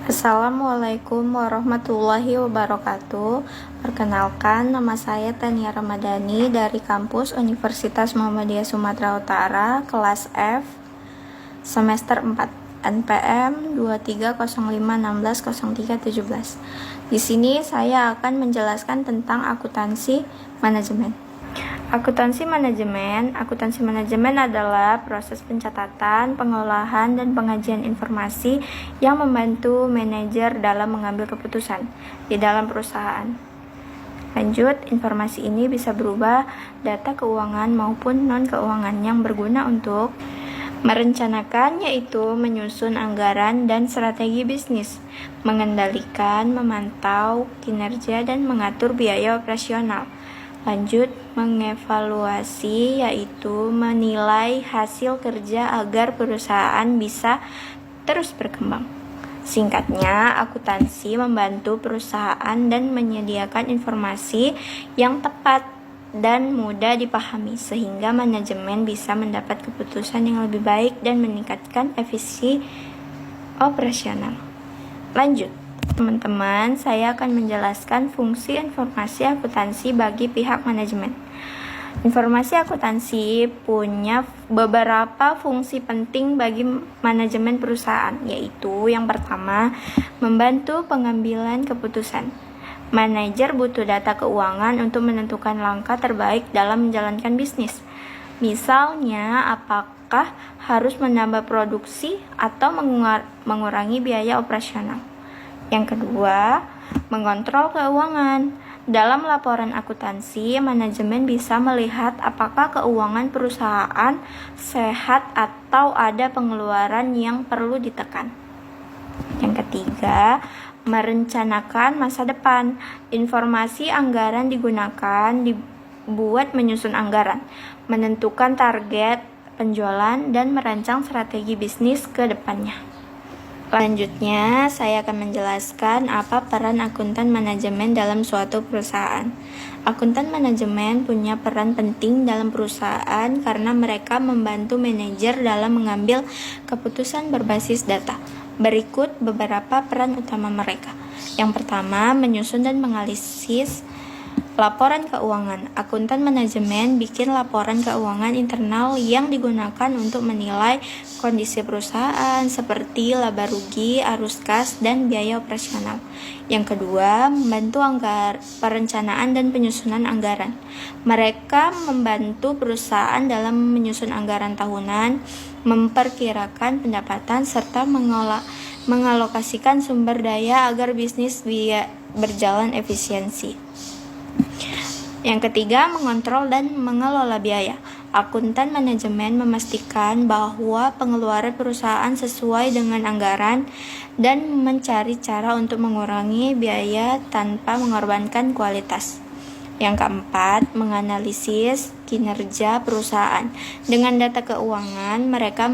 Assalamualaikum warahmatullahi wabarakatuh. Perkenalkan, nama saya Tania Ramadhani dari kampus Universitas Muhammadiyah Sumatera Utara, kelas F, semester 4, NPM 2305160317. Di sini saya akan menjelaskan tentang akuntansi manajemen. Akuntansi manajemen adalah proses pencatatan, pengolahan, dan pengajian informasi yang membantu manajer dalam mengambil keputusan di dalam perusahaan. Lanjut, informasi ini bisa berupa data keuangan maupun non-keuangan yang berguna untuk merencanakan, yaitu menyusun anggaran dan strategi bisnis, mengendalikan, memantau kinerja, dan mengatur biaya operasional. Lanjut, mengevaluasi, yaitu menilai hasil kerja agar perusahaan bisa terus berkembang. Singkatnya, akuntansi membantu perusahaan dan menyediakan informasi yang tepat dan mudah dipahami sehingga manajemen bisa mendapat keputusan yang lebih baik dan meningkatkan efisiensi operasional. Lanjut, teman-teman, saya akan menjelaskan fungsi informasi akuntansi bagi pihak manajemen. Informasi akuntansi punya beberapa fungsi penting bagi manajemen perusahaan, yaitu yang pertama, membantu pengambilan keputusan. Manajer butuh data keuangan untuk menentukan langkah terbaik dalam menjalankan bisnis. Misalnya, apakah harus menambah produksi atau mengurangi biaya operasional. Yang kedua, mengontrol keuangan. Dalam laporan akuntansi, manajemen bisa melihat apakah keuangan perusahaan sehat atau ada pengeluaran yang perlu ditekan. Yang ketiga, merencanakan masa depan. Informasi anggaran digunakan dibuat menyusun anggaran, menentukan target penjualan, dan merancang strategi bisnis ke depannya. Selanjutnya, saya akan menjelaskan apa peran akuntan manajemen dalam suatu perusahaan. Akuntan manajemen punya peran penting dalam perusahaan karena mereka membantu manajer dalam mengambil keputusan berbasis data. Berikut beberapa peran utama mereka. Yang pertama, menyusun dan menganalisis laporan keuangan. Akuntan manajemen bikin laporan keuangan internal yang digunakan untuk menilai kondisi perusahaan seperti laba rugi, arus kas, dan biaya operasional. Yang kedua, membantu perencanaan dan penyusunan anggaran. Mereka membantu perusahaan dalam menyusun anggaran tahunan, memperkirakan pendapatan, serta mengalokasikan sumber daya agar bisnis berjalan efisiensi. Yang ketiga, mengontrol dan mengelola biaya. Akuntan manajemen memastikan bahwa pengeluaran perusahaan sesuai dengan anggaran dan mencari cara untuk mengurangi biaya tanpa mengorbankan kualitas. Yang keempat, menganalisis kinerja perusahaan. Dengan data keuangan, mereka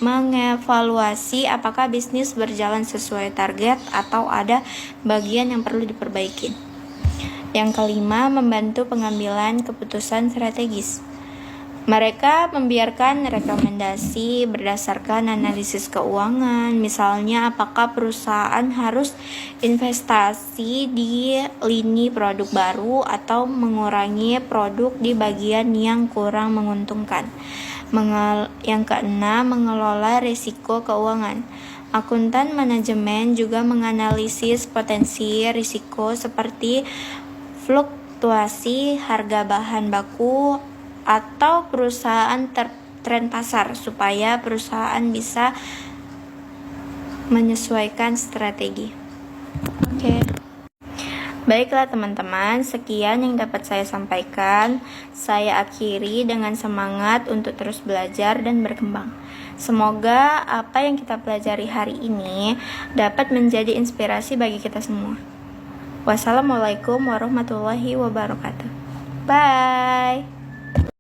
mengevaluasi apakah bisnis berjalan sesuai target atau ada bagian yang perlu diperbaiki. Yang kelima, membantu pengambilan keputusan strategis. Mereka membiarkan rekomendasi berdasarkan analisis keuangan, misalnya apakah perusahaan harus investasi di lini produk baru atau mengurangi produk di bagian yang kurang menguntungkan. Yang keenam, mengelola risiko keuangan. Akuntan manajemen juga menganalisis potensi risiko seperti fluktuasi harga bahan baku atau perusahaan tren pasar supaya perusahaan bisa menyesuaikan strategi. Baiklah teman-teman, sekian yang dapat saya sampaikan. Saya akhiri dengan semangat untuk terus belajar dan berkembang. Semoga apa yang kita pelajari hari ini dapat menjadi inspirasi bagi kita semua. Wassalamualaikum warahmatullahi wabarakatuh. Bye.